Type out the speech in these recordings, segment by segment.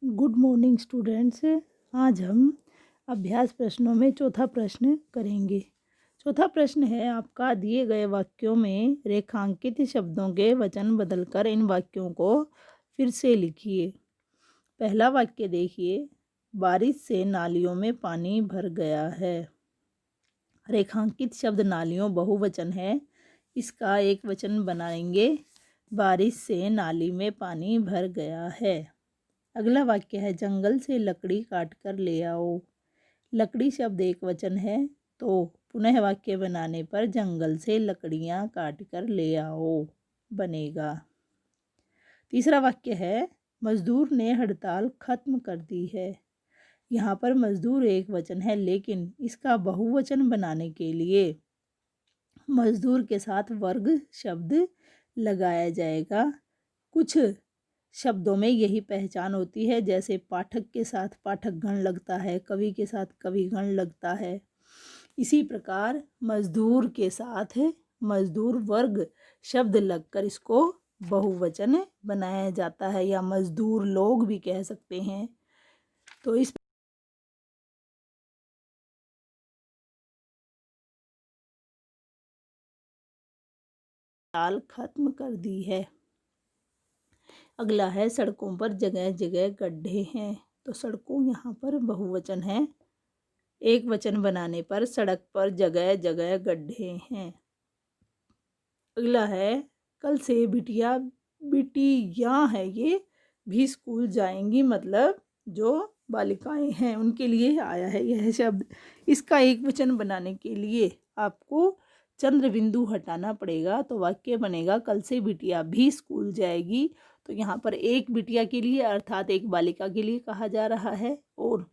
Good morning students. आज हम अभ्यास प्रश्नों में चौथा प्रश्न करेंगे। चौथा प्रश्न है आपका, दिए गए वाक्यों में रेखांकित शब्दों के वचन बदलकर इन वाक्यों को फिर से लिखिए। पहला वाक्य देखिए, बारिश से नालियों में पानी भर गया है। रेखांकित शब्द नालियों बहुवचन है, इसका एक वचन बनाएंगे, बारिश से नाली में पानी भर गया है। अगला वाक्य है, जंगल से लकड़ी काट कर ले आओ। लकड़ी शब्द एक वचन है, तो पुनः वाक्य बनाने पर जंगल से लकड़ियां काट कर ले आओ बनेगा। तीसरा वाक्य है, मजदूर ने हड़ताल खत्म कर दी है। यहाँ पर मजदूर एक वचन है, लेकिन इसका बहुवचन बनाने के लिए मजदूर के साथ वर्ग शब्द लगाया जाएगा। कुछ शब्दों में यही पहचान होती है, जैसे पाठक के साथ पाठकगण लगता है, कवि के साथ कविगण लगता है। इसी प्रकार मजदूर के साथ मजदूर वर्ग शब्द लगकर इसको बहुवचन बनाया जाता है, या मजदूर लोग भी कह सकते हैं। तो इस ताल खत्म कर दी है। अगला है, सड़कों पर जगह जगह गड्ढे हैं। तो सड़कों यहाँ पर बहुवचन है, एक वचन बनाने पर सड़क पर जगह जगह गड्ढे हैं। अगला है, कल से बिटियाँ है ये भी स्कूल जाएंगी, मतलब जो बालिकाएं हैं उनके लिए आया है यह शब्द। इसका एक वचन बनाने के लिए आपको चंद्र बिंदु हटाना पड़ेगा, तो वाक्य बनेगा, कल से बिटिया भी स्कूल जाएगी। तो यहाँ पर एक बिटिया के लिए अर्थात एक बालिका के लिए कहा जा रहा है, और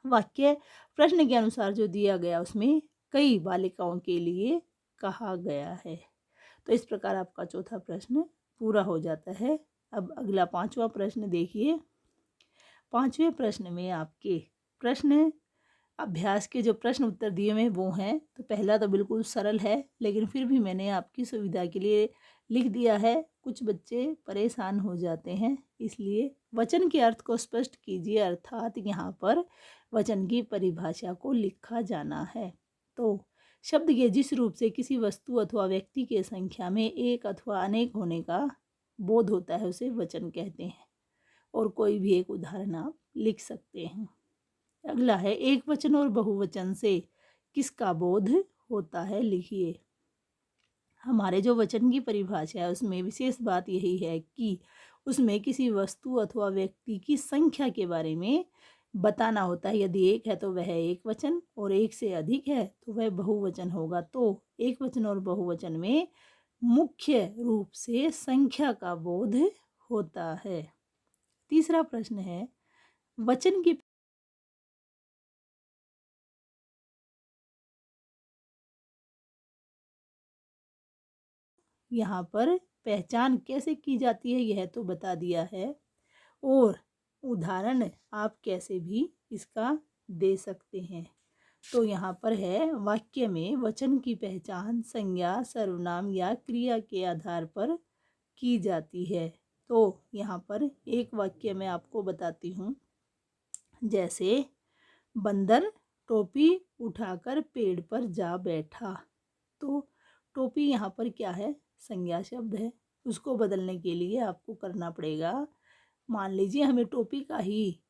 वाक्य प्रश्न के अनुसार जो दिया गया उसमें कई बालिकाओं के लिए कहा गया है। तो इस प्रकार आपका चौथा प्रश्न पूरा हो जाता है। अब अगला पांचवा प्रश्न देखिए। पांचवें प्रश्न में आपके प्रश्न अभ्यास के जो प्रश्न उत्तर दिए हुए वो हैं। तो पहला तो बिल्कुल सरल है, लेकिन फिर भी मैंने आपकी सुविधा के लिए लिख दिया है। कुछ बच्चे परेशान हो जाते हैं, इसलिए वचन के अर्थ को स्पष्ट कीजिए, अर्थात यहाँ पर वचन की परिभाषा को लिखा जाना है। तो शब्द के जिस रूप से किसी वस्तु अथवा व्यक्ति के संख्या में एक अथवा अनेक होने का बोध होता है उसे वचन कहते हैं। और कोई भी एक उदाहरण आप लिख सकते हैं। अगला है, एक वचन और बहुवचन से किसका बोध होता है, लिखिए। हमारे जो वचन की परिभाषा है उसमें विशेष बात यही है कि उसमें किसी वस्तु अथवा व्यक्ति की संख्या के बारे में बताना होता है। यदि एक है तो वह एक वचन, और एक से अधिक है तो वह बहुवचन होगा। तो एक वचन और बहुवचन में मुख्य रूप से संख्या का बोध होता है। तीसरा प्रश्न है, वचन की यहाँ पर पहचान कैसे की जाती है यह तो बता दिया है, और उदाहरण आप कैसे भी इसका दे सकते हैं। तो यहाँ पर है, वाक्य में वचन की पहचान संज्ञा, सर्वनाम या क्रिया के आधार पर की जाती है। तो यहाँ पर एक वाक्य मैं आपको बताती हूँ, जैसे बंदर टोपी उठाकर पेड़ पर जा बैठा। तो टोपी यहाँ पर क्या है, संज्ञा शब्द है। उसको बदलने के लिए आपको करना पड़ेगा, मान लीजिए हमें टोपी का ही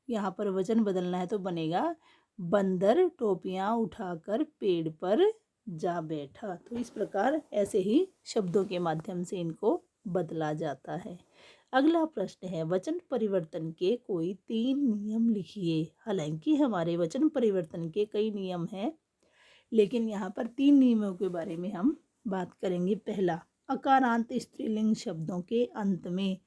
यहाँ पर वचन बदलना है, तो बनेगा, बंदर टोपियाँ उठाकर पेड़ पर जा बैठा। तो इस प्रकार ऐसे ही शब्दों के माध्यम से इनको बदला जाता है। अगला प्रश्न है, वचन परिवर्तन के कोई 3 नियम लिखिए। हालांकि हमारे वचन परिवर्तन के कई नियम हैं, लेकिन यहाँ पर 3 नियमों के बारे में हम बात करेंगे। पहला, अकारांत स्त्रीलिंग शब्दों के अंत में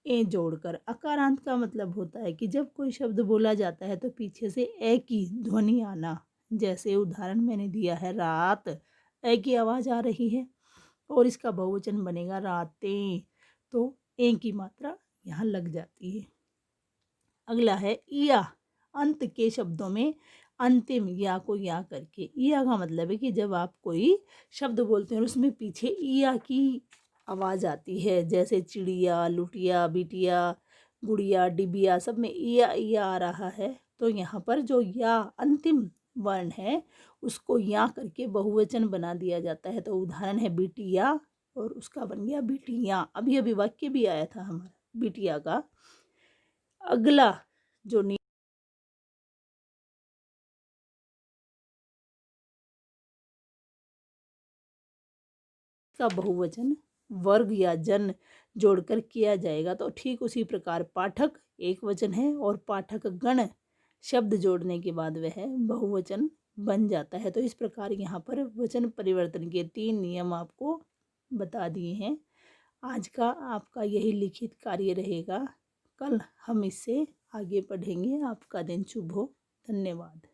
ए जोड़कर। अकारांत का मतलब होता है कि जब कोई शब्द बोला जाता है तो पीछे से ए की ध्वनि आना। जैसे उदाहरण मैंने दिया है, रात, ए की आवाज़ आ रही है, और इसका बहुवचन बनेगा रातें, तो ए की मात्रा यहाँ लग जाती है। अगला है, या अंत के शब्दों में अंतिम या को या करके। या का मतलब है कि जब आप कोई शब्द बोलते हैं और उसमें पीछे या की आवाज़ आती है, जैसे चिड़िया, लुटिया, बिटिया, गुड़िया, डिबिया सब में या आ रहा है, तो यहाँ पर जो या अंतिम वर्ण है उसको या करके बहुवचन बना दिया जाता है। तो उदाहरण है बिटिया और उसका बन गया बिटियाँ। अभी अभी वाक्य भी आया था हमारा बिटिया का। अगला जो का बहुवचन वर्ग या जन जोड़कर किया जाएगा, तो ठीक उसी प्रकार पाठक एक वचन है और पाठक गण शब्द जोड़ने के बाद वह बहुवचन बन जाता है। तो इस प्रकार यहाँ पर वचन परिवर्तन के 3 नियम आपको बता दिए हैं। आज का आपका यही लिखित कार्य रहेगा, कल हम इससे आगे पढ़ेंगे। आपका दिन शुभ हो। धन्यवाद।